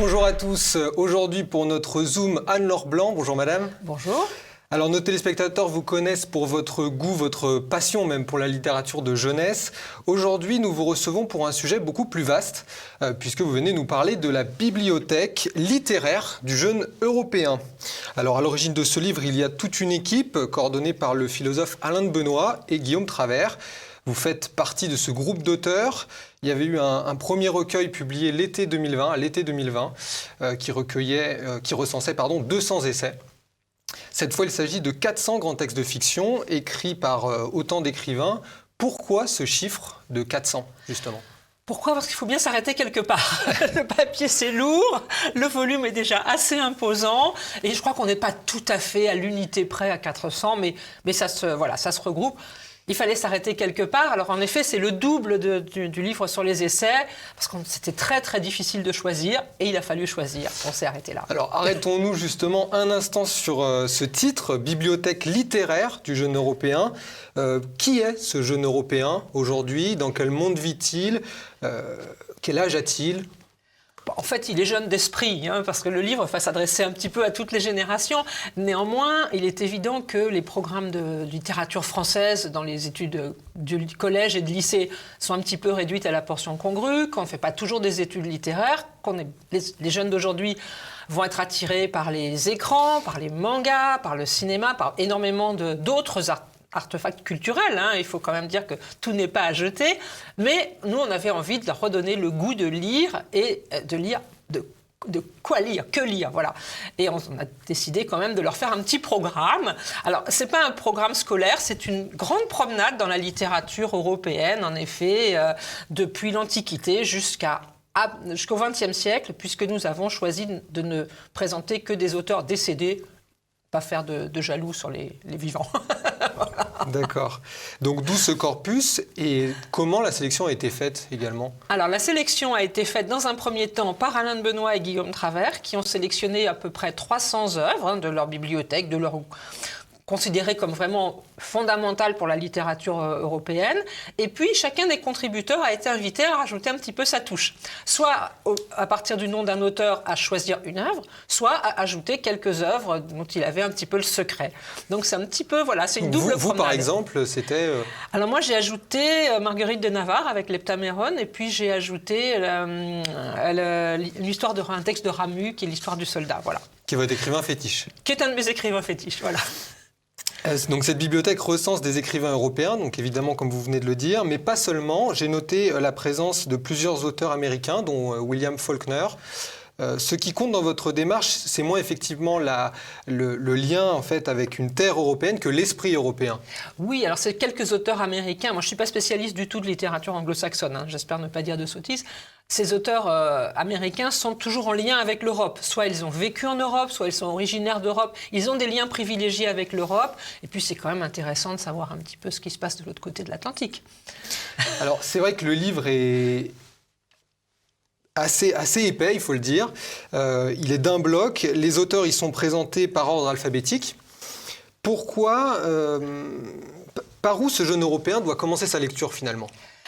Bonjour à tous. Aujourd'hui pour notre Zoom, Anne-Laure Blanc. Bonjour madame. Bonjour. Alors nos téléspectateurs vous connaissent pour votre goût, votre passion même pour la littérature de jeunesse. Aujourd'hui nous vous recevons pour un sujet beaucoup plus vaste puisque vous venez nous parler de la bibliothèque littéraire du jeune européen. Alors à l'origine de ce livre il y a toute une équipe coordonnée par le philosophe Alain de Benoît et Guillaume Travers. Vous faites partie de ce groupe d'auteurs. Il y avait eu un premier recueil publié à l'été 2020, qui recensait 200 essais. Cette fois, il s'agit de 400 grands textes de fiction écrits par autant d'écrivains. Pourquoi ce chiffre de 400, justement ? Pourquoi ? Parce qu'il faut bien s'arrêter quelque part. Le papier, c'est lourd, le volume est déjà assez imposant, et je crois qu'on n'est pas tout à fait à l'unité près à 400, mais ça se regroupe. Il fallait s'arrêter quelque part. Alors en effet, c'est le double du livre sur les essais, parce que c'était très très difficile de choisir, et il a fallu choisir. On s'est arrêté là. Alors arrêtons-nous justement un instant sur ce titre, Bibliothèque littéraire du jeune européen. Qui est ce jeune européen aujourd'hui ? Dans quel monde vit-il ? Quel âge a-t-il ? En fait, il est jeune d'esprit, parce que le livre va s'adresser un petit peu à toutes les générations. Néanmoins, il est évident que les programmes de littérature française dans les études du collège et de lycée sont un petit peu réduits à la portion congrue, qu'on ne fait pas toujours des études littéraires, les jeunes d'aujourd'hui vont être attirés par les écrans, par les mangas, par le cinéma, par énormément d'autres artefacts culturels. Il faut quand même dire que tout n'est pas à jeter. Mais nous, on avait envie de leur redonner le goût de lire et de lire de quoi lire, que lire, voilà. Et on a décidé quand même de leur faire un petit programme. Alors, c'est pas un programme scolaire, c'est une grande promenade dans la littérature européenne, en effet, depuis l'Antiquité jusqu'au XXe siècle, puisque nous avons choisi de ne présenter que des auteurs décédés, pas faire de jaloux sur les vivants. Voilà. D'accord. Donc d'où ce corpus et comment la sélection a été faite également ? Alors la sélection a été faite dans un premier temps par Alain de Benoît et Guillaume Travers qui ont sélectionné à peu près 300 œuvres de leur bibliothèque, considérées comme vraiment fondamentales pour la littérature européenne. Et puis, chacun des contributeurs a été invité à rajouter un petit peu sa touche. Soit, à partir du nom d'un auteur, à choisir une œuvre, soit à ajouter quelques œuvres dont il avait un petit peu le secret. Donc, c'est un petit peu, c'est une double promenade. Vous, par exemple, c'était... Alors, moi, j'ai ajouté Marguerite de Navarre avec l'Heptaméron, et puis j'ai ajouté l'histoire un texte de Ramu, qui est l'histoire du soldat, voilà. Qui est votre écrivain fétiche. Qui est un de mes écrivains fétiches, voilà. Donc cette bibliothèque recense des écrivains européens, donc évidemment comme vous venez de le dire, mais pas seulement. J'ai noté la présence de plusieurs auteurs américains, dont William Faulkner. Ce qui compte dans votre démarche, c'est moins effectivement le lien en fait avec une terre européenne que l'esprit européen. Oui, alors c'est quelques auteurs américains. Moi, je ne suis pas spécialiste du tout de littérature anglo-saxonne. J'espère ne pas dire de sottises. Ces auteurs américains sont toujours en lien avec l'Europe. Soit ils ont vécu en Europe, soit ils sont originaires d'Europe. Ils ont des liens privilégiés avec l'Europe. Et puis, c'est quand même intéressant de savoir un petit peu ce qui se passe de l'autre côté de l'Atlantique. Alors, c'est vrai que le livre est assez épais, il faut le dire. Il est d'un bloc. Les auteurs y sont présentés par ordre alphabétique. Pourquoi, par où ce jeune Européen doit commencer sa lecture finalement ?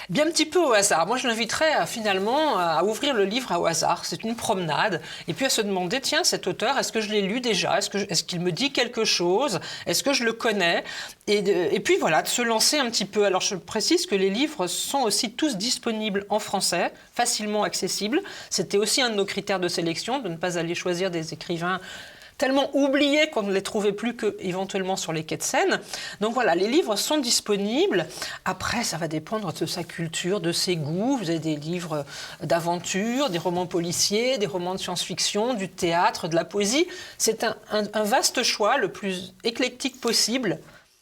Bien un petit peu au hasard. Moi, je l'inviterais finalement à ouvrir le livre au hasard. C'est une promenade. Et puis à se demander, tiens, cet auteur, est-ce que je l'ai lu déjà ? Est-ce qu'il me dit quelque chose ? Est-ce que je le connais ? Et puis voilà, de se lancer un petit peu. Alors je précise que les livres sont aussi tous disponibles en français, facilement accessibles. C'était aussi un de nos critères de sélection, de ne pas aller choisir des écrivains tellement oubliés qu'on ne les trouvait plus qu'éventuellement sur les quais de Seine. Donc voilà, les livres sont disponibles. Après, ça va dépendre de sa culture, de ses goûts. Vous avez des livres d'aventure, des romans policiers, des romans de science-fiction, du théâtre, de la poésie. C'est un vaste choix, le plus éclectique possible.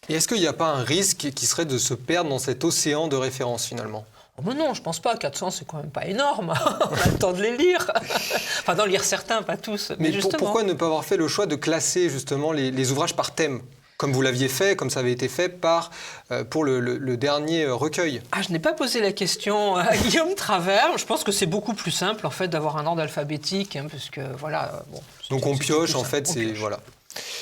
Et est-ce qu'il n'y a pas un risque qui serait de se perdre dans cet océan de références finalement ? Oh mais non, je pense pas. 400, c'est quand même pas énorme. On a le temps de les lire. Enfin, d'en lire certains, pas tous. Mais pourquoi ne pas avoir fait le choix de classer justement les ouvrages par thème ? Comme vous l'aviez fait, comme ça avait été fait pour le dernier recueil. Ah, je n'ai pas posé la question à Guillaume Travers. Je pense que c'est beaucoup plus simple en fait d'avoir un ordre alphabétique, parce que voilà. Donc on pioche en fait, c'est voilà.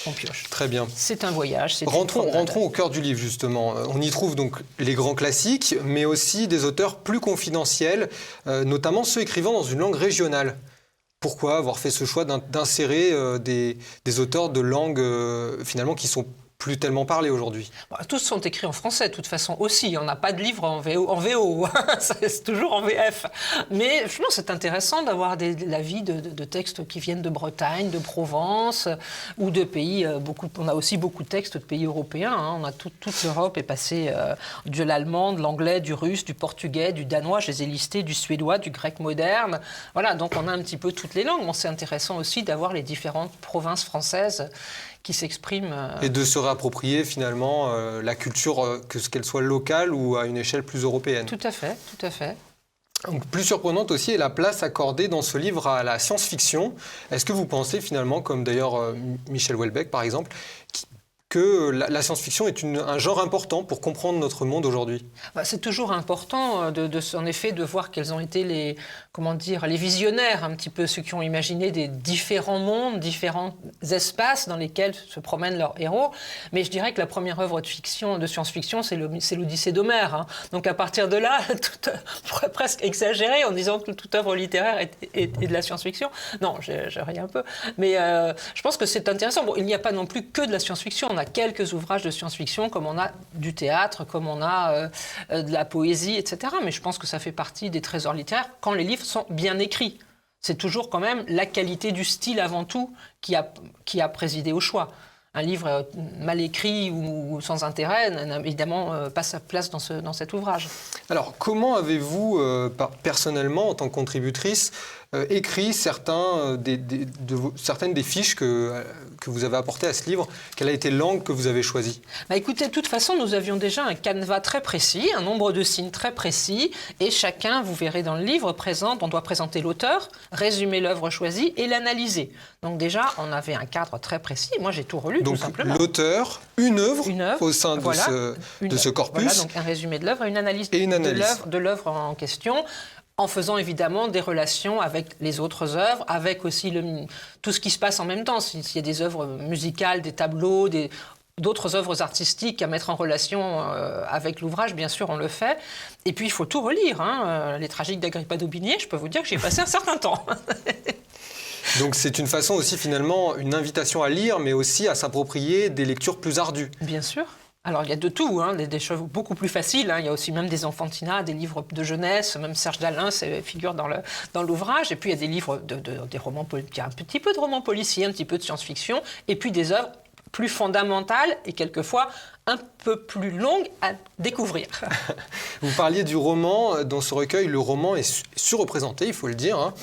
On pioche. Très bien. C'est un voyage. Rentrons au cœur du livre justement. On y trouve donc les grands classiques, mais aussi des auteurs plus confidentiels, notamment ceux écrivant dans une langue régionale. Pourquoi avoir fait ce choix d'insérer des auteurs de langues finalement qui sont plus tellement parlés aujourd'hui? Tous sont écrits en français, de toute façon aussi. On n'a pas de livre en VO. C'est toujours en VF. Mais je pense que c'est intéressant d'avoir l'avis de textes qui viennent de Bretagne, de Provence ou de pays. On a aussi beaucoup de textes de pays européens. On a toute l'Europe est passée de l'allemand, de l'anglais, du russe, du portugais, du danois. Je les ai listés, du suédois, du grec moderne. Voilà, donc on a un petit peu toutes les langues. Bon, c'est intéressant aussi d'avoir les différentes provinces françaises qui s'expriment. Et de se réapproprier finalement la culture, qu'elle soit locale ou à une échelle plus européenne. Tout à fait, tout à fait. Donc, plus surprenante aussi est la place accordée dans ce livre à la science-fiction. Est-ce que vous pensez finalement, comme d'ailleurs Michel Houellebecq par exemple, que la science-fiction est un genre important pour comprendre notre monde aujourd'hui? C'est toujours important, en effet, de voir quels ont été les visionnaires, un petit peu ceux qui ont imaginé des différents mondes, différents espaces dans lesquels se promènent leurs héros. Mais je dirais que la première œuvre de science-fiction, c'est l'Odyssée d'Homère. Donc à partir de là, presque exagéré en disant que toute œuvre littéraire est de la science-fiction. Non, je ris un peu. Mais je pense que c'est intéressant. Bon, il n'y a pas non plus que de la science-fiction. On a quelques ouvrages de science-fiction, comme on a du théâtre, comme on a de la poésie, etc. Mais je pense que ça fait partie des trésors littéraires quand les livres sont bien écrits. C'est toujours quand même la qualité du style avant tout qui a présidé au choix. Un livre mal écrit ou sans intérêt n'a évidemment pas sa place dans cet ouvrage. Alors, comment avez-vous, personnellement, en tant que contributrice, écrit certaines des fiches que vous avez apportées à ce livre? Quelle a été l'angle que vous avez choisi? Écoutez, de toute façon, nous avions déjà un canevas très précis, un nombre de signes très précis, et chacun, vous verrez dans le livre, on doit présenter l'auteur, résumer l'œuvre choisie et l'analyser. Donc déjà, on avait un cadre très précis. Moi, j'ai tout relu, donc, tout simplement. Donc l'auteur, une œuvre au sein de ce corpus. Voilà, donc un résumé de l'œuvre et une analyse de l'œuvre en question, en faisant évidemment des relations avec les autres œuvres, avec aussi tout ce qui se passe en même temps. S'il y a des œuvres musicales, des tableaux, d'autres œuvres artistiques à mettre en relation avec l'ouvrage, bien sûr, on le fait. Et puis, il faut tout relire. Les Tragiques d'Agrippa d'Aubigné, je peux vous dire que j'y ai passé un certain temps. Donc c'est une façon aussi finalement, une invitation à lire, mais aussi à s'approprier des lectures plus ardues. Bien sûr. Alors il y a de tout, des choses beaucoup plus faciles. Il y a aussi même des enfantinats, des livres de jeunesse, même Serge Dalin figure dans l'ouvrage. Et puis il y a des livres, des romans, il y a un petit peu de romans policiers, un petit peu de science-fiction, et puis des œuvres plus fondamentales et quelquefois un peu plus longues à découvrir. Vous parliez du roman. Dans ce recueil, le roman est surreprésenté, il faut le dire,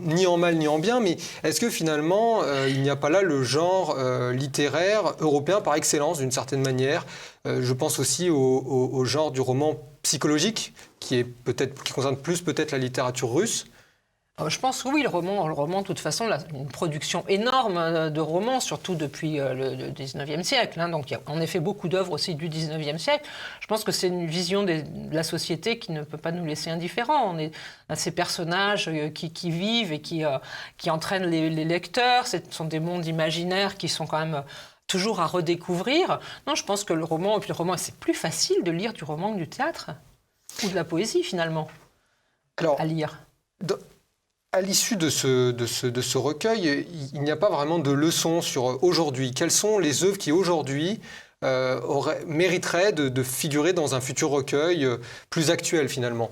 ni en mal ni en bien, mais est-ce que finalement, il n'y a pas là le genre littéraire européen par excellence, d'une certaine manière? Je pense aussi au genre du roman psychologique, qui concerne plus peut-être la littérature russe. Je pense que oui, le roman, de toute façon, une production énorme de romans, surtout depuis le 19e siècle. Donc il y a en effet beaucoup d'œuvres aussi du 19e siècle. Je pense que c'est une vision de la société qui ne peut pas nous laisser indifférents. On est à ces personnages qui vivent et qui entraînent les lecteurs. Ce sont des mondes imaginaires qui sont quand même toujours à redécouvrir. Non, je pense que le roman, c'est plus facile de lire du roman que du théâtre ou de la poésie finalement. À lire. À l'issue de ce recueil, il n'y a pas vraiment de leçons sur aujourd'hui. Quelles sont les œuvres qui aujourd'hui mériteraient de figurer dans un futur recueil plus actuel finalement?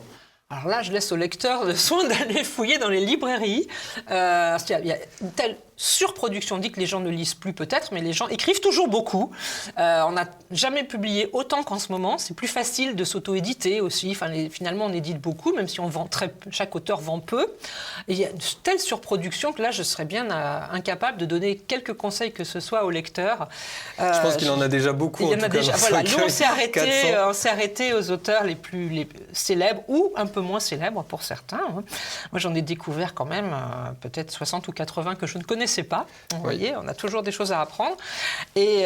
Alors là, je laisse au lecteur le soin d'aller fouiller dans les librairies. Il y a une telle surproduction, on dit que les gens ne lisent plus peut-être, mais les gens écrivent toujours beaucoup. On n'a jamais publié autant qu'en ce moment. C'est plus facile de s'auto-éditer aussi. Finalement, on édite beaucoup, même si chaque auteur vend peu. Et il y a une telle surproduction que là, je serais bien incapable de donner quelques conseils que ce soit au lecteur. Je pense qu'il en a déjà beaucoup. Il y en a déjà. Voilà, nous, on s'est arrêté aux auteurs les plus célèbres ou un peu moins célèbres pour certains. Moi, j'en ai découvert quand même peut-être 60 ou 80 que je ne connaissais pas. Vous voyez, on a toujours des choses à apprendre. Et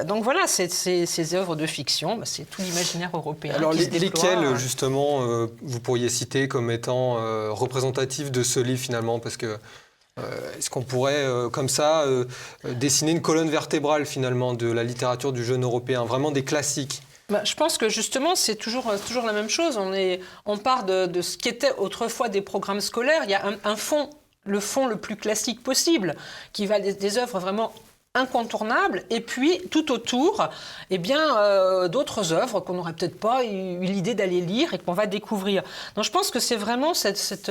donc voilà, ces œuvres de fiction, c'est tout l'imaginaire européen. Alors lesquelles, justement, vous pourriez citer comme étant représentatifs de ce livre finalement? Parce que est-ce qu'on pourrait, comme ça, dessiner une colonne vertébrale finalement de la littérature du jeune européen, vraiment des classiques? Je pense que justement, c'est toujours la même chose. On part de ce qu'étaient autrefois des programmes scolaires. Il y a un fond le fond le plus classique possible, qui va des œuvres vraiment incontournables, et puis tout autour, eh bien, d'autres œuvres qu'on n'aurait peut-être pas eu l'idée d'aller lire et qu'on va découvrir. Donc je pense que c'est vraiment cette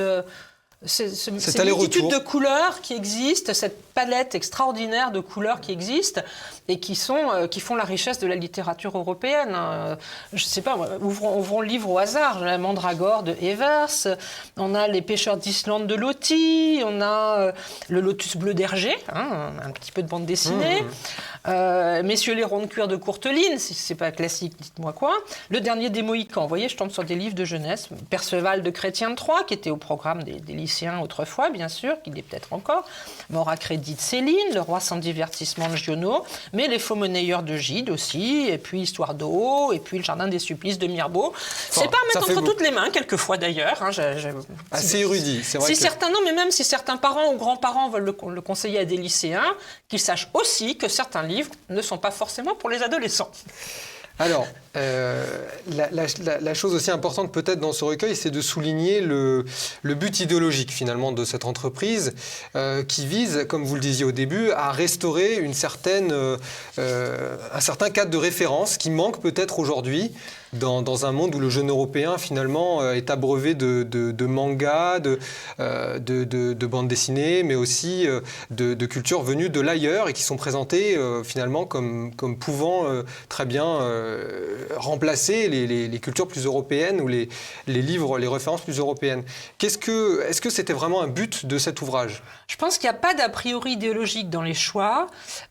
multitude de couleurs qui existe, cette palette extraordinaire de couleurs qui existe et qui font la richesse de la littérature européenne. Je ne sais pas, ouvrons le livre au hasard. La Mandragore de Evers, on a Les Pêcheurs d'Islande de Loti, on a Le Lotus bleu d'Hergé, un petit peu de bande dessinée. Messieurs les ronds de cuir de Courteline, si c'est pas classique, dites-moi quoi. Le Dernier des Mohicans, vous voyez, je tombe sur des livres de jeunesse. Perceval de Chrétien de Troyes, qui était au programme des lycéens autrefois, bien sûr, qu'il est peut-être encore. Mort à crédit de Céline, Le Roi sans divertissement de Giono, mais Les Faux monnayeurs de Gide aussi, et puis Histoire d'eau, et puis Le Jardin des Supplices de Mirbeau. C'est pas à mettre entre toutes les mains, quelquefois d'ailleurs. Assez érudit, c'est vrai. Non, mais même si certains parents ou grands-parents veulent le conseiller à des lycéens, qu'ils sachent aussi que certains livres ne sont pas forcément pour les adolescents. Alors, la chose aussi importante peut-être dans ce recueil, c'est de souligner le but idéologique finalement de cette entreprise qui vise, comme vous le disiez au début, à restaurer un certain cadre de référence qui manque peut-être aujourd'hui dans un monde où le jeune européen finalement est abreuvé de mangas, de bandes dessinées, mais aussi de cultures venues de l'ailleurs et qui sont présentées finalement comme pouvant très bien remplacer les cultures plus européennes ou les livres, les références plus européennes. Est-ce que c'était vraiment un but de cet ouvrage ? Je pense qu'il n'y a pas d'a priori idéologique dans les choix.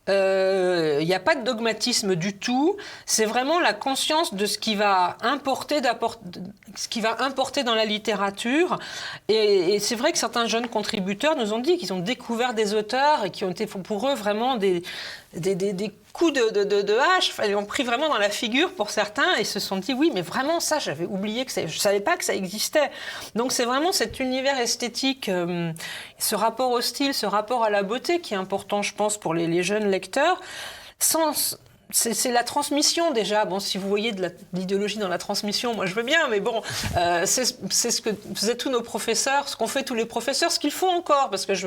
Il n'y a pas de dogmatisme du tout. C'est vraiment la conscience de ce qui va importer dans la littérature. Et c'est vrai que certains jeunes contributeurs nous ont dit qu'ils ont découvert des auteurs et qui ont été pour eux vraiment des coups de hache. Enfin, ils ont pris vraiment dans la figure pour certains et se sont dit oui, mais vraiment ça, j'avais oublié je ne savais pas que ça existait. Donc c'est vraiment cet univers esthétique, ce rapport au style, ce rapport à la beauté qui est important, je pense, pour les jeunes lecteurs. C'est la transmission déjà. Bon, si vous voyez de l'idéologie dans la transmission, moi je veux bien, mais bon, c'est ce que faisaient tous nos professeurs, ce qu'ont fait tous les professeurs, ce qu'ils font encore, parce que je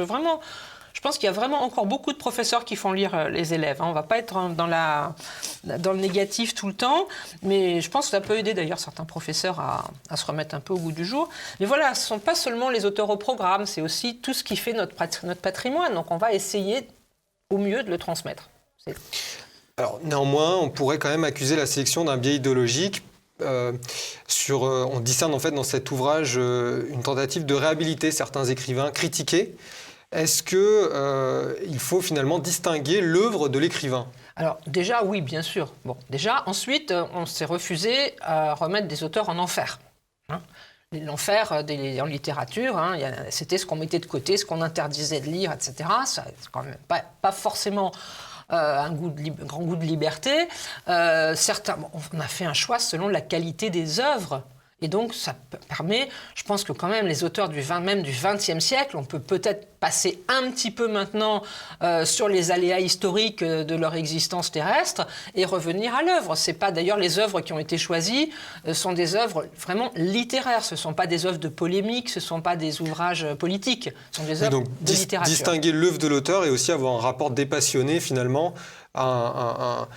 pense qu'il y a vraiment encore beaucoup de professeurs qui font lire les élèves. On ne va pas être dans le négatif tout le temps, mais je pense que ça peut aider d'ailleurs certains professeurs à se remettre un peu au goût du jour. Mais voilà, ce ne sont pas seulement les auteurs au programme, c'est aussi tout ce qui fait notre patrimoine. Donc on va essayer au mieux de le transmettre. Alors néanmoins, on pourrait quand même accuser la sélection d'un biais idéologique. On discerne en fait dans cet ouvrage une tentative de réhabiliter certains écrivains critiqués. Est-ce qu'il faut finalement distinguer l'œuvre de l'écrivain ? Alors déjà, oui, bien sûr. Bon, déjà, ensuite, on s'est refusé à remettre des auteurs en enfer. L'enfer en littérature, c'était ce qu'on mettait de côté, ce qu'on interdisait de lire, etc. C'est quand même pas forcément un grand goût de liberté. On a fait un choix selon la qualité des œuvres. Et donc, ça permet, je pense que quand même les auteurs du XXe siècle, on peut peut-être passer un petit peu maintenant sur les aléas historiques de leur existence terrestre et revenir à l'œuvre. C'est pas d'ailleurs les œuvres qui ont été choisies sont des œuvres vraiment littéraires. Ce sont pas des œuvres de polémique, ce sont pas des ouvrages politiques. Ce sont des œuvres de littérature. Distinguer l'œuvre de l'auteur et aussi avoir un rapport dépassionné finalement à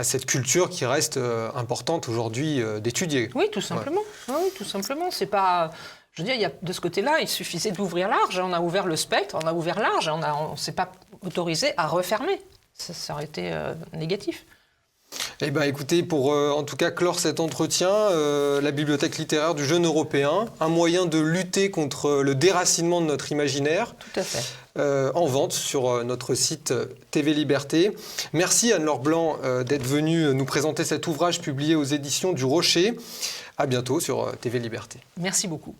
cette culture qui reste importante aujourd'hui d'étudier. Oui, tout simplement. Ouais. Oui, tout simplement. C'est pas... Je veux dire, de ce côté-là, il suffisait d'ouvrir large. On a ouvert le spectre, on a ouvert large. On ne s'est pas autorisé à refermer. Ça aurait été négatif. Eh bien, écoutez, pour en tout cas clore cet entretien, la Bibliothèque littéraire du jeune Européen, un moyen de lutter contre le déracinement de notre imaginaire. Tout à fait. En vente sur notre site TV Liberté. Merci Anne-Laure Blanc d'être venue nous présenter cet ouvrage publié aux éditions du Rocher. À bientôt sur TV Liberté. Merci beaucoup.